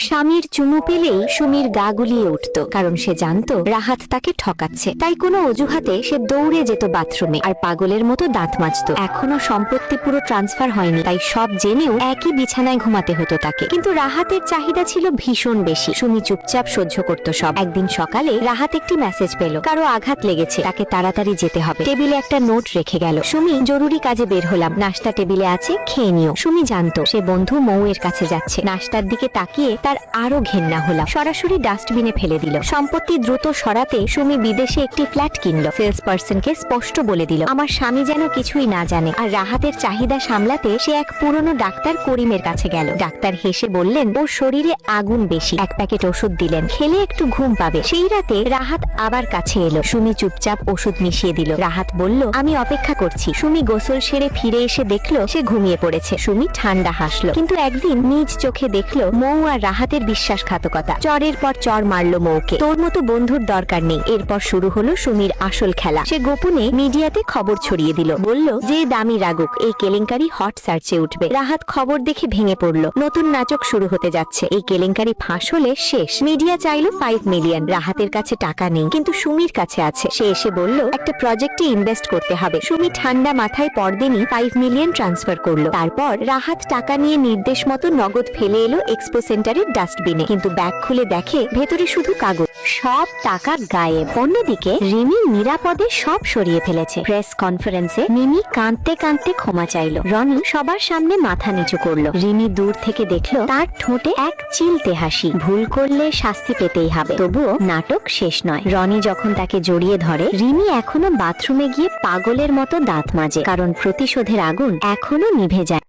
স্বামীর চুমু পেলেই সুমির গা গুলিয়ে উঠত, কারণ সে জানতো রাহাত তাকে ঠকাচ্ছে। তাই কোনো অজুহাতে সে দৌড়ে যেত বাথরুমে আর পাগলের মতো দাঁত মাজত। এখনো সম্পত্তি পুরো ট্রান্সফার হয়নি, তাই সব জেনেও একই বিছানায় ঘুমাতে হতো তাকে। কিন্তু রাহাতের চাহিদা ছিল ভীষণ বেশি। সুমি চুপচাপ সহ্য করত সব। একদিন সকালে রাহাত একটি মেসেজ পেল, কারো আঘাত লেগেছে, তাকে তাড়াতাড়ি যেতে হবে। টেবিলে একটা নোট রেখে গেল। সুমি, জরুরি কাজে বের হলাম, নাস্তা টেবিলে আছে, খেয়ে নিও। সুমি জানতো সে বন্ধু মৌয়ের কাছে যাচ্ছে। নাস্তার দিকে তাকিয়ে তার আরো ঘেন্না হলো। সরাসরি ডাস্টবিনে ফেলে দিল। সম্পত্তি দ্রুত সরাতে সুমি বিদেশে একটি ফ্ল্যাট কিনলো। সেলস পার্সনকে স্পষ্ট বলে দিল, আমার স্বামী যেন কিছুই না জানে। আর রাহাতের চাহিদা সামলাতে সে এক পুরনো ডাক্তার করিমের কাছে গেল। ডাক্তার হেসে বললেন ওর শরীরে আগুন বেশি। এক প্যাকেট ওষুধ দিলেন, খেলে একটু ঘুম পাবে। সেই রাতে রাহাত আবার কাছে এলো। সুমি চুপচাপ ওষুধ মিশিয়ে দিল। রাহাত বলল, আমি অপেক্ষা করছি। সুমি গোসল সেরে ফিরে এসে দেখলো সে ঘুমিয়ে পড়েছে। সুমি ঠান্ডা হাসলো। কিন্তু একদিন নিজ চোখে দেখলো মৌ আর রাহাতের বিশ্বাসঘাতকতা। চরের পর চর মারলো মৌকে। তোর মতো বন্ধুর দরকার নেই। এরপর শুরু হলো সুমির আসল খেলা। সে গোপনে মিডিয়াতে খবর ছড়িয়ে দিল। বলল, যে দামি রাগুক, এই কেলেঙ্কারি হট সার্চে উঠবে। রাহাত খবর দেখে ভেঙে পড়লো। নতুন নাটক শুরু হতে যাচ্ছে। এই কেলেঙ্কারি ফাঁস হলে শেষ। মিডিয়া চাইলো 5 মিলিয়ন। রাহাতের কাছে টাকা নেই, কিন্তু সুমির কাছে আছে। সে এসে বলল, একটা প্রজেক্টে ইনভেস্ট করতে হবে। সুমি ঠান্ডা মাথায় পরদিনই 5 মিলিয়ন ট্রান্সফার করলো। তারপর রাহাত টাকা নিয়ে নির্দেশ মতো নগদ ফেলে এলো এক্সপো সেন্টারের ডাস্টবিনে। কিন্তু ব্যাগ খুলে দেখে ভেতরে শুধু কাগজ। সব টাকা গায়েব। অন্যদিকে রিমি নিরাপদে সব সরিয়ে ফেলেছে। প্রেস কনফারেন্সে মিমি কাঁদতে কাঁদতে ক্ষমা চাইলো। রনি সবার সামনে মাথা নিচু করলো। রিমি দূর থেকে দেখলো তার ঠোঁটে এক চিলতে হাসি। ভুল করলে শাস্তি পেতেই হবে। তবুও নাটক শেষ নয়। রনি যখন তাকে জড়িয়ে ধরে, রিমি এখনো বাথরুমে গিয়ে পাগলের মতো দাঁত মাজে, কারণ প্রতিশোধের আগুন এখনো নিভে যায়।